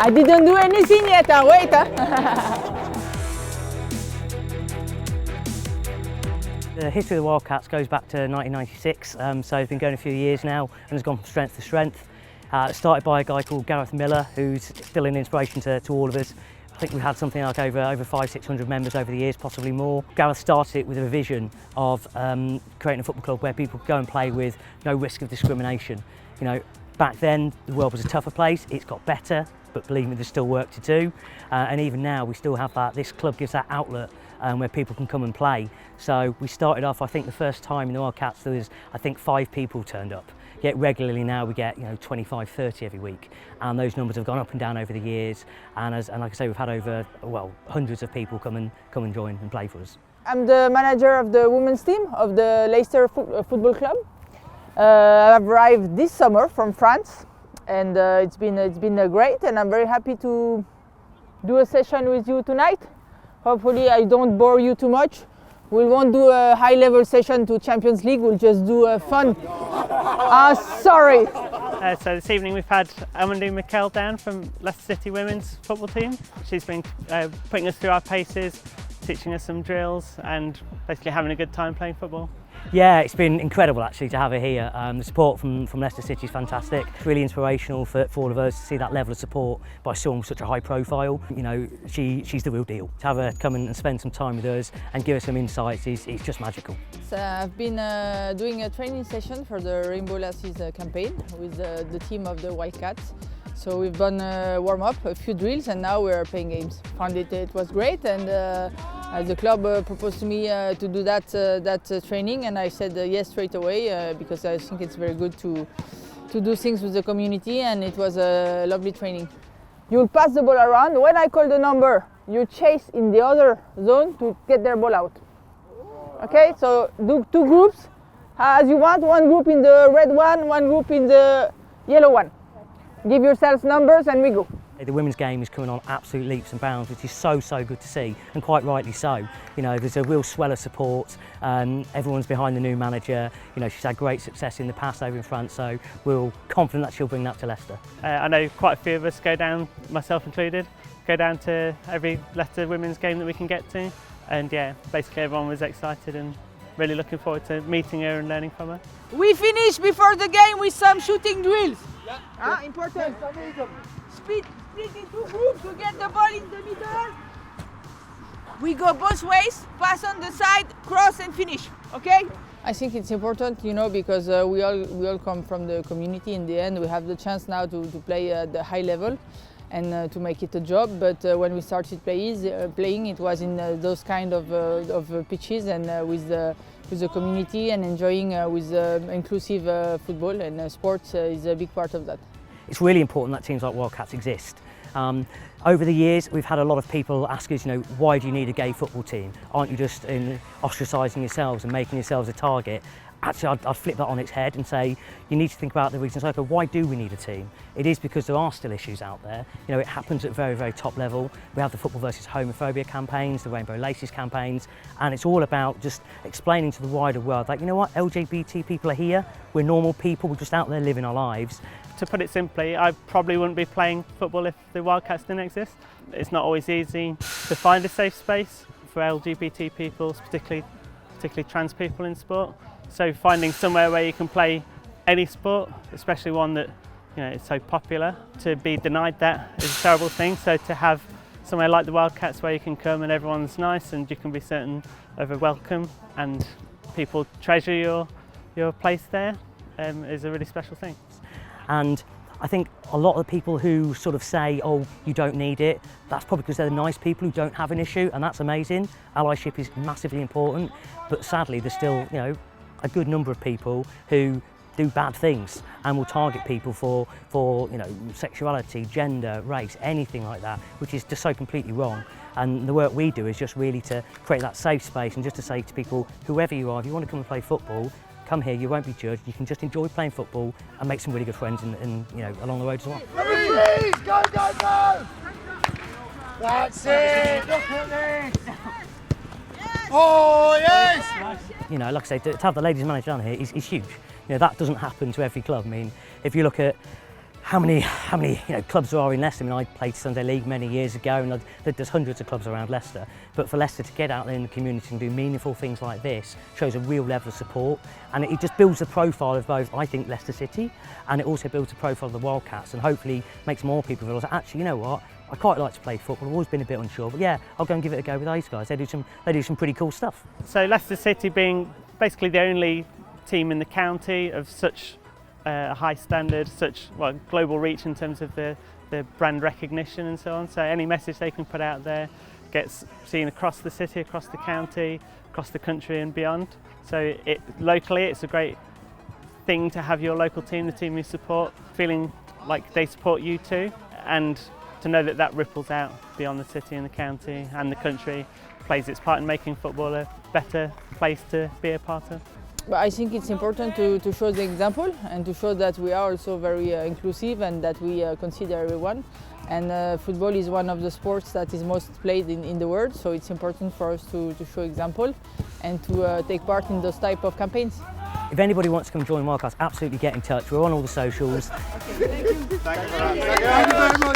I didn't do anything yet, wait. The history of the Wildcats goes back to 1996, so it's been going a few years now and has gone from strength to strength. It started by a guy called Gareth Miller, who's still an inspiration to all of us. I think we've had something like over 500-600 members over the years, possibly more. Gareth started it with a vision of creating a football club where people could go and play with no risk of discrimination. You know, back then the world was a tougher place. It's got better, but believe me, there's still work to do. And even now we still have that. This club gives that outlet where people can come and play. So we started off, I think the first time in the Wildcats there was, I think 5 people turned up. Yet regularly now we get 25, 30 every week, and those numbers have gone up and down over the years. And like I say, we've had over hundreds of people come and join and play for us. I'm the manager of the women's team of the Leicester Football Club. I've arrived this summer from France, and it's been great, and I'm very happy to do a session with you tonight. Hopefully I don't bore you too much. We won't do a high-level session to Champions League, we'll just do a fun. Sorry. So this evening we've had Amandine Miquel down from Leicester City women's football team. She's been putting us through our paces, teaching us some drills and basically having a good time playing football. Yeah, it's been incredible actually to have her here. The support from Leicester City is fantastic. It's really inspirational for all of us to see that level of support by someone with such a high profile. You know, she's the real deal. To have her come and spend some time with us and give us some insights is just magical. So I've been doing a training session for the Rainbow Lasses campaign with the team of the Wildcats. So we've done a warm-up, a few drills, and now we're playing games. Found it was great, and the club proposed to me to do that training, and I said yes straight away because I think it's very good to do things with the community, and it was a lovely training. You'll pass the ball around. When I call the number, you chase in the other zone to get their ball out. Okay, so do 2 groups as you want, 1 group in the red one group in the yellow one. Give yourselves numbers and we go. The women's game is coming on absolute leaps and bounds, which is so good to see, and quite rightly so. You know, there's a real swell of support. Everyone's behind the new manager. You know, she's had great success in the past over in France, so we're confident that she'll bring that to Leicester. I know quite a few of us go down, myself included, go down to every Leicester women's game that we can get to, and yeah, basically everyone was excited and really looking forward to meeting her and learning from her. We finish before the game with some shooting drills. Yeah. Important. Split in 2 groups to get the ball in the middle. We go both ways, pass on the side, cross and finish, okay? I think it's important, you know, because we all come from the community. In the end, we have the chance now to play at the high level and to make it a job. But when we started playing, it was in those kind of pitches and with the community and enjoying with inclusive football, and sports is a big part of that. It's really important that teams like Wildcats exist. Over the years, we've had a lot of people ask us, you know, why do you need a gay football team? Aren't you just ostracising yourselves and making yourselves a target? Actually, I'd flip that on its head and say, you need to think about the reasons. Okay, why do we need a team? It is because there are still issues out there. You know, it happens at very top level. We have the Football versus Homophobia campaigns, the Rainbow Laces campaigns, and it's all about just explaining to the wider world that, you know what, LGBT people are here, we're normal people, we're just out there living our lives. To put it simply, I probably wouldn't be playing football if the Wildcats didn't exist. It's not always easy to find a safe space for LGBT people, particularly trans people in sport. So finding somewhere where you can play any sport, especially one that is so popular, to be denied that is a terrible thing. So to have somewhere like the Wildcats where you can come and everyone's nice and you can be certain of a welcome and people treasure your place there is a really special thing. And I think a lot of the people who sort of say, oh, you don't need it, that's probably because they're the nice people who don't have an issue, and that's amazing. Allyship is massively important, but sadly there's still, a good number of people who do bad things and will target people for sexuality, gender, race, anything like that, which is just so completely wrong. And the work we do is just really to create that safe space and just to say to people, whoever you are, if you want to come and play football, come here, you won't be judged, you can just enjoy playing football and make some really good friends and along the road as well. Please, go! That's it, look at this! Oh, yes! Like I say, to have the ladies manager down here is huge. That doesn't happen to every club. I mean, if you look at how many clubs there are in Leicester. I mean, I played Sunday League many years ago, and there's hundreds of clubs around Leicester. But for Leicester to get out there in the community and do meaningful things like this shows a real level of support, and it just builds the profile of both, I think, Leicester City, and it also builds the profile of the Wildcats, and hopefully makes more people realise, actually, you know what, I quite like to play football. I've always been a bit unsure, but yeah, I'll go and give it a go with those guys. They do some pretty cool stuff. So Leicester City being basically the only team in the county of such high standard, such global reach in terms of the brand recognition and so on. So any message they can put out there gets seen across the city, across the county, across the country and beyond. So locally it's a great thing to have your local team, the team you support, feeling like they support you too, and to know that that ripples out beyond the city and the county and the country, plays its part in making football a better place to be a part of. But I think it's important to show the example and to show that we are also very inclusive and that we consider everyone. And football is one of the sports that is most played in the world, so it's important for us to show example and to take part in those type of campaigns. If anybody wants to come join Wildcats, absolutely get in touch. We're on all the socials. Thank you very much.